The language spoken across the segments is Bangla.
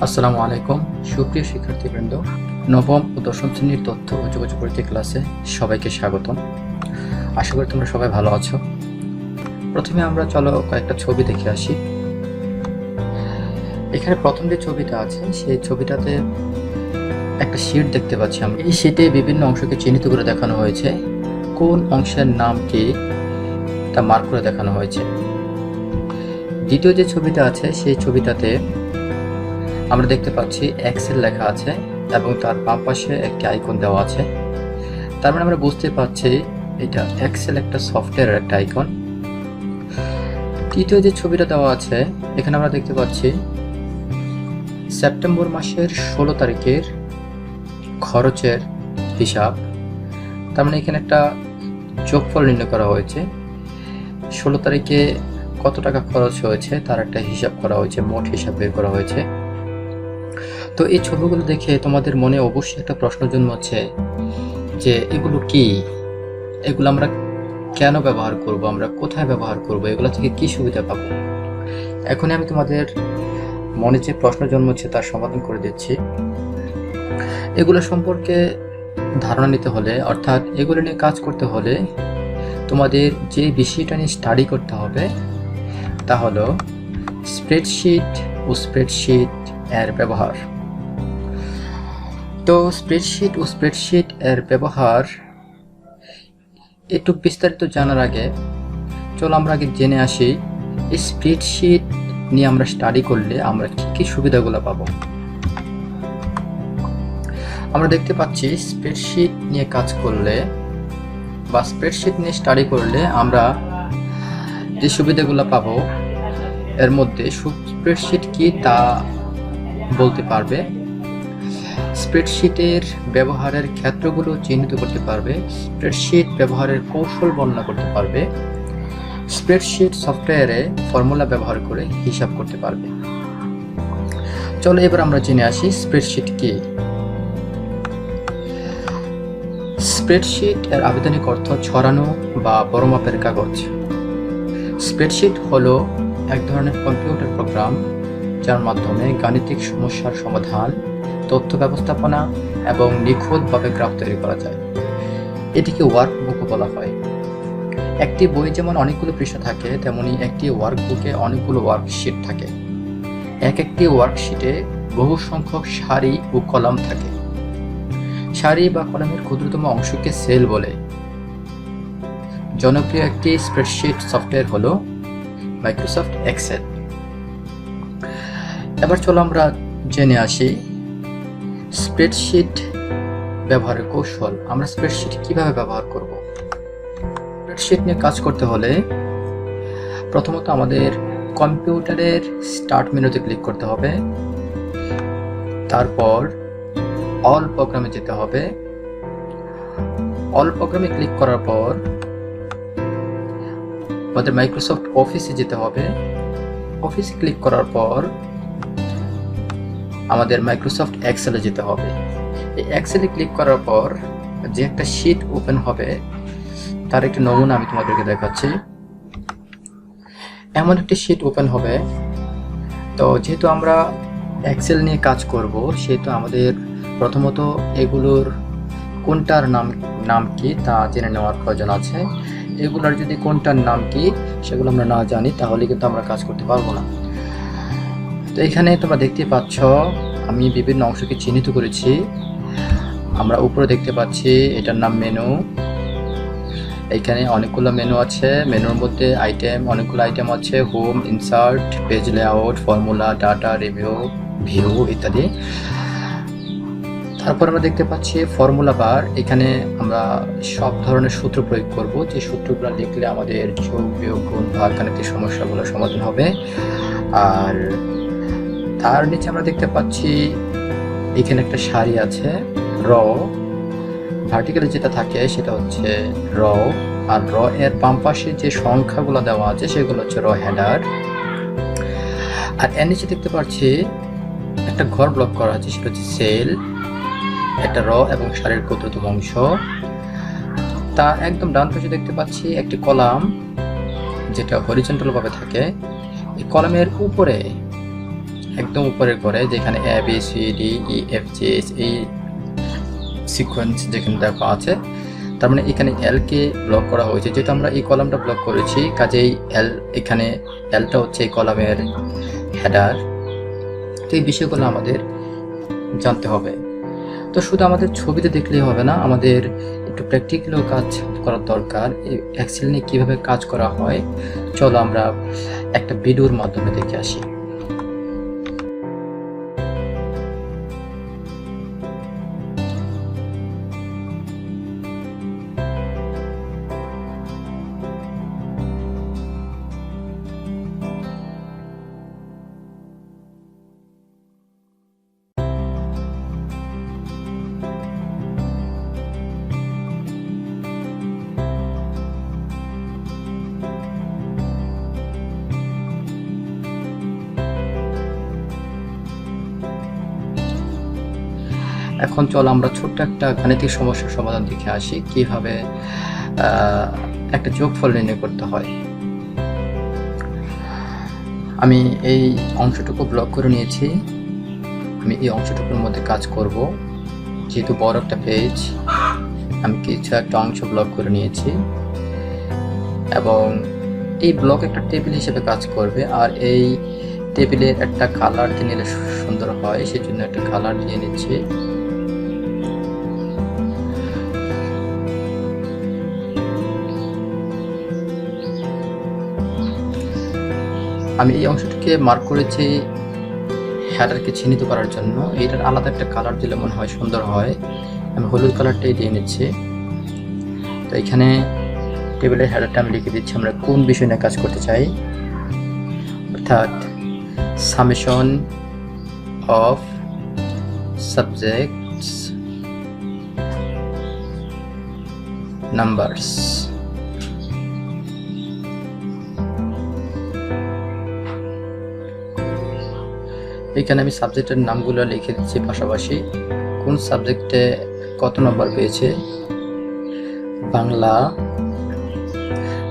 আসসালামু আলাইকুম সুপ্রিয় শিক্ষার্থীবৃন্দ, নবম ও দশম শ্রেণীর তথ্য ও যোগাযোগ পরিচয় ক্লাসে সবাইকে স্বাগতম। আশা করি তোমরা সবাই ভালো আছো। প্রথমে আমরা চলো কয়েকটা ছবি দেখে আসি। এখানে প্রথম যে ছবিটা আছে সেই ছবিটাতে একটা শীট দেখতে পাচ্ছি আমরা। এই শীটে বিভিন্ন অংশকে চিহ্নিত করে দেখানো হয়েছে, কোন অংশের নাম কি তা মার্ক করে দেখানো হয়েছে। দ্বিতীয় যে ছবিটা আছে সেই ছবিটাতে আমরা দেখতে পাচ্ছি এক্সেল লেখা আছে এবং তার বাম পাশে একটি আইকন দেওয়া আছে। তার মানে আমরা বুঝতে পারছি এটা এক্সেল একটা সফটওয়্যারের একটা আইকন। তৃতীয় যে ছবিটা দেওয়া আছে এখানে আমরা দেখতে পাচ্ছি সেপ্টেম্বর মাসের 16 তারিখের খরচের হিসাব। তার মানে এখানে একটা যোগফল নির্ণয় করা হয়েছে। 16 তারিখে কত টাকা খরচ হয়েছে তার একটা হিসাব করা হয়েছে, মোট হিসাব বের করা হয়েছে। তো এই ছবিগুলো দেখে তোমাদের মনে অবশ্যই একটা প্রশ্ন জন্মাচ্ছে যে এগুলো কি, এগুলো আমরা কেন ব্যবহার করব, আমরা কোথায় ব্যবহার করব, এগুলো থেকে কি সুবিধা পাবো। এখন আমি তোমাদের মনে যে প্রশ্ন জন্মাচ্ছে তার সমাধান করে দিচ্ছি। এগুলো সম্পর্কে ধারণা নিতে হলে, অর্থাৎ এগুলো নিয়ে কাজ করতে হলে তোমাদের যে বিষয়টা নিয়ে স্টাডি করতে হবে তা হলো স্প্রেডশিট ও স্প্রেডশিট এর ব্যবহার। তো স্প্রেডশিট এর ব্যবহার একটু বিস্তারিত জানার আগে চলো আমরা আগে জেনে আসি এই স্প্রেডশিট নিয়ে আমরা স্টাডি করলে আমরা কি কি সুবিধাগুলো পাবো। আমরা দেখতে পাচ্ছি স্প্রেডশিট নিয়ে কাজ করলে বা স্প্রেডশিট নিয়ে স্টাডি করলে আমরা যে সুবিধাগুলো পাবো এর মধ্যে স্প্রেডশিট কি তা বলতে পারবে, স্প্রেডশিটের ব্যবহারের ক্ষেত্রগুলো চিহ্নিত করতে পারবে, স্প্রেডশিট ব্যবহারের কৌশল বর্ণনা করতে পারবে, স্প্রেডশিট সফটওয়্যারে ফর্মুলা ব্যবহার করে হিসাব করতে পারবে। চলো এবার আমরা জেনে আসি স্প্রেডশিট কি। স্প্রেডশিট এর আবিধানিক অর্থ ছড়ানো বা বড় মাপের কাগজ। স্প্রেডশিট হলো এক ধরনের কম্পিউটার প্রোগ্রাম যার মাধ্যমে গাণিতিক সমস্যার সমাধান, তথ্য ব্যবস্থাপনা এবং নিখুঁতভাবে গ্রাফ তৈরি করা যায়। এটিকে ওয়ার্কবুকও বলা হয়। একটি বই যেমন অনেকগুলো পৃষ্ঠা থাকে তেমনি একটি ওয়ার্কবুকে অনেকগুলো ওয়ার্কশিট থাকে। একটি ওয়ার্কশিটে বহু সংখ্যক সারি ও কলাম থাকে। সারি বা কলামের ক্ষুদ্রতম অংশকে সেল বলে। জনপ্রিয় একটি স্প্রেডশিট সফটওয়্যার হলো মাইক্রোসফট এক্সেল। এবার চলো আমরা জেনে আসি স্প্রেডশিট ব্যবহারের কৌশল। আমরা স্প্রেডশিট কিভাবে ব্যবহার করব। স্প্রেডশিট নিয়ে কাজ করতে হলে প্রথমত আমাদের কম্পিউটারের স্টার্ট মেনুতে ক্লিক করতে হবে, তারপর অল প্রোগ্রামে যেতে হবে। অল প্রোগ্রামে ক্লিক করার পর আমাদের মাইক্রোসফট অফিসে যেতে হবে। অফিসে ক্লিক করার পর আমাদের মাইক্রোসফট এক্সেলে যেতে হবে। এই এক্সেলে ক্লিক করার পর যে একটা শীট ওপেন হবে তার একটা নমুনা আমি তোমাদেরকে দেখাচ্ছি। এমন একটি শীট ওপেন হবে। তো যেহেতু আমরা এক্সেল নিয়ে কাজ করব সেহেতু আমাদের প্রথমত এগুলোর কোনটার নাম কি তা জেনে নেওয়ার প্রয়োজন আছে। এগুলোর যদি কোনটার নাম কি সেগুলো আমরা না জানি তাহলে কিন্তু আমরা কাজ করতে পারবো না। তো এখানে তোমরা দেখতে পাচ্ছ আমি বিভিন্ন অংশকে চিহ্নিত করেছি। আমরা উপরে দেখতে পাচ্ছি এটার নাম মেনু। এখানে অনেকগুলো মেনু আছে। মেনুর মধ্যে অনেকগুলো আইটেম আছে, home, insert, page layout, formula, data, review, view ইত্যাদি। তারপর আমরা দেখতে পাচ্ছি ফর্মুলা বার। এখানে আমরা সব ধরনের সূত্র প্রয়োগ করব, যে সূত্রগুলো লিখলে আমাদের যোগ, বিয়োগ, গুণ, ভাগ, গাণিতিক সমস্যাগুলো সমাধান হবে। আর তার নিচে আমরা দেখতে পাচ্ছি এখানে একটা সারি আছে, র। ভার্টিক্যালে যেটা থাকে সেটা হচ্ছে র, আর র এর বাম পাশে যে সংখ্যাগুলো দেওয়া আছে সেগুলো হচ্ছে র হেডার। আর এর নিচে দেখতে পাচ্ছি একটা ঘর ব্লক করা আছে, সেটা হচ্ছে সেল। একটা র এবং সারির ক্ষুদ্রতম অংশ। তার একদম ডান পাশে দেখতে পাচ্ছি একটি কলাম যেটা হরিজন্টাল ভাবে থাকে। এই কলামের উপরে একদম উপরের করে যেখানে A B C D E F G H এই সিকোয়েন্স যেখানে দেখা আছে, তার মানে এখানে এল কে ব্লক করা হয়েছে। যেহেতু আমরা এই কলামটা ব্লক করেছি, কাজেই এল এখানে এলটা হচ্ছে এই কলামের হেডার। তো এই বিষয়গুলো আমাদের জানতে হবে। তো শুধু আমাদের ছবিতে দেখলেই হবে না, আমাদের একটু প্র্যাকটিক্যালও কাজ করার দরকার। এই এক্সেল নিয়ে কীভাবে কাজ করা হয় চলো আমরা একটা ভিডিওর মাধ্যমে দেখে আসি। এখন চলো আমরা ছোট্ট একটা গাণিতিক সমস্যার সমাধান দেখে আসি, কিভাবে একটা যোগফল নির্ণয় করতে হয়। আমি এই অংশটুকু ব্লক করে নিয়েছি। আমি এই অংশটুকুর মধ্যে কাজ করব। যেহেতু বড় একটা পেজ, আমি কিছু একটা অংশ ব্লক করে নিয়েছি এবং এই ব্লক একটা টেবিল হিসেবে কাজ করবে। আর এই টেবিলের একটা কালার দিয়ে নিলে সুন্দর হয়, সেই জন্য একটা কালার দিয়ে নিচ্ছি। আমি এই অংশটিকে মার্ক করেছি হেডারকে চিহ্নিত করার জন্য। এটার আলাদা একটা কালার দিলে মনে হয় সুন্দর হয়। আমি হলুদ কালারটাই দিয়ে নিচ্ছি। তো এখানে টেবিলের হেডারটা আমি লিখে দিচ্ছি আমরা কোন বিষয় নিয়ে কাজ করতে চাই, অর্থাৎ সামেশন অফ সাবজেক্টস নাম্বারস। এখানে আমি সাবজেক্টের নামগুলো লিখে দিচ্ছি, পাশাপাশি কোন সাবজেক্টে কত নম্বর পেয়েছে।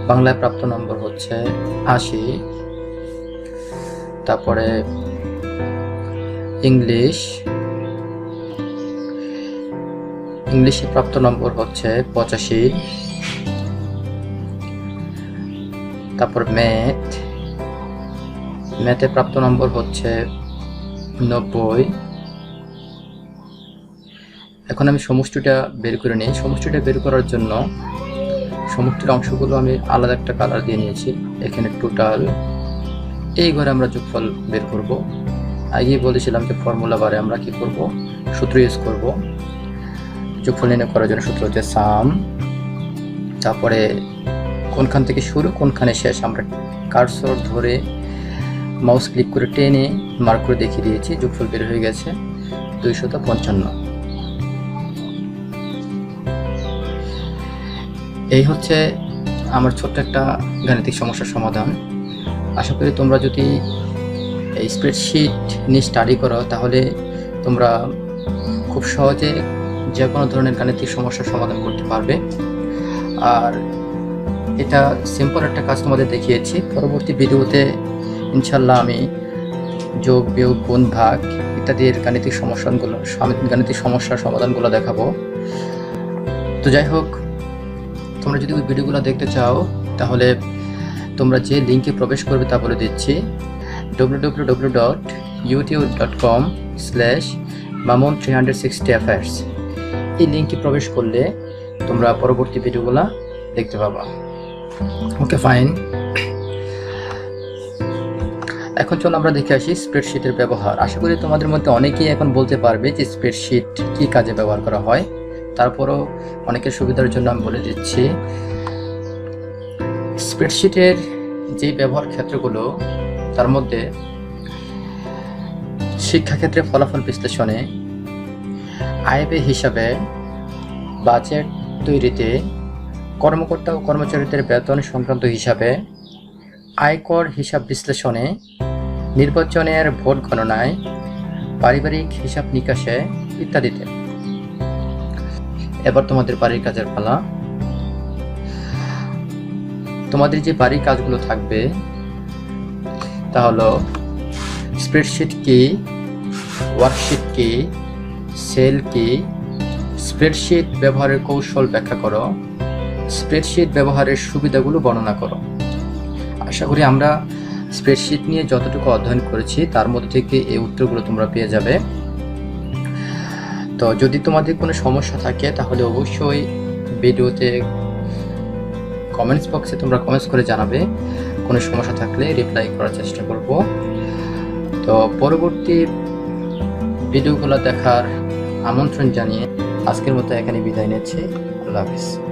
বাংলায় প্রাপ্ত নম্বর হচ্ছে 80। তারপরে ইংলিশে প্রাপ্ত নম্বর হচ্ছে 85। তারপর ম্যাথে প্রাপ্ত নম্বর হচ্ছে 90। এখন আমি সমষ্টিটা বের করে নিই। সমষ্টিটা বের করার জন্য সমষ্টির অংশগুলো আমি আলাদা একটা কালার দিয়ে নিয়েছি। এখানে টোটাল, এই ঘরে আমরা যোগফল বের করব। আগেই বলেছিলাম যে ফর্মুলা বারে আমরা কি করব, সূত্র ইউজ করব। যোগফল নির্ণয় করার জন্য সূত্র হচ্ছে সাম, তারপরে কোনখান থেকে শুরু কোনখানে শেষ আমরা কার্সর ধরে মাউস ক্লিক করে টেনে মার্ক করে দেখিয়ে দিয়েছি। যোগফল বের হয়ে গেছে 255। এই হচ্ছে আমার ছোট্ট একটা গাণিতিক সমস্যার সমাধান। আশা করি তোমরা যদি এই স্প্রেডশিট নিয়ে স্টাডি করো তাহলে তোমরা খুব সহজে যে কোনো ধরনের গাণিতিক সমস্যার সমাধান করতে পারবে। আর এটা সিম্পল একটা কাজ তোমাদের দেখিয়েছি। পরবর্তী ভিডিওতে ইনশাল্লাহ আমি যোগ, বিয়োগ, গুণ, ভাগ ইত্যাদির গাণিতিক সমস্যার সমাধানগুলো দেখাবো। তো যাই হোক, তোমরা যদি ওই ভিডিওগুলো দেখতে চাও তাহলে তোমরা যে লিঙ্কে প্রবেশ করবে তা বলে দিচ্ছি, www.youtube.com/mamun360affairs। এই লিঙ্কে প্রবেশ করলে তোমরা পরবর্তী ভিডিওগুলো দেখতে পাবা। ওকে, ফাইন। এখন চলো আমরা দেখে আসি স্প্রেডশিটের ব্যবহার। আশা করি তোমাদের মধ্যে অনেকেই এখন বলতে পারবে যে স্প্রেডশিট কী কাজে ব্যবহার করা হয়। তারপরও অনেকের সুবিধার জন্য আমি বলে দিচ্ছি, স্প্রেডশিটের যে ব্যবহার ক্ষেত্রগুলো, তার মধ্যে শিক্ষাক্ষেত্রে ফলাফল বিশ্লেষণে, আয়ব্যয় হিসাবে, বাজেট তৈরিতে, কর্মকর্তা ও কর্মচারীদের বেতন সংক্রান্ত হিসাবে, আয়কর হিসাব বিশ্লেষণে, নির্বাচনের ভোট গণনায়, পারিবারিক হিসাব নিকাশে ইত্যাদিতে। এবার তোমাদের বাড়ির কাজের পালা। তোমাদের যে বাড়ির কাজগুলো থাকবে তা হলো স্প্রেডশিট কি, ওয়ার্কশিট কি, সেল কি, স্প্রেডশিট ব্যবহারের কৌশল ব্যাখ্যা করো, স্প্রেডশিট ব্যবহারের সুবিধাগুলো বর্ণনা করো। আশা করি আমরা স্প্রেডশিট নিয়ে যতটুকু অধ্যয়ন করেছি তার মধ্যে থেকে এই উত্তরগুলো তোমরা পেয়ে যাবে। তো যদি তোমাদের কোনো সমস্যা থাকে তাহলে অবশ্যই ভিডিওতে কমেন্টস বক্সে তোমরা কমেন্টস করে জানাবে। কোনো সমস্যা থাকলে রিপ্লাই করার চেষ্টা করব। তো পরবর্তী ভিডিওগুলো দেখার আমন্ত্রণ জানিয়ে আজকের মতো এখানে বিদায় নিচ্ছি। আল্লাহ হাফিজ।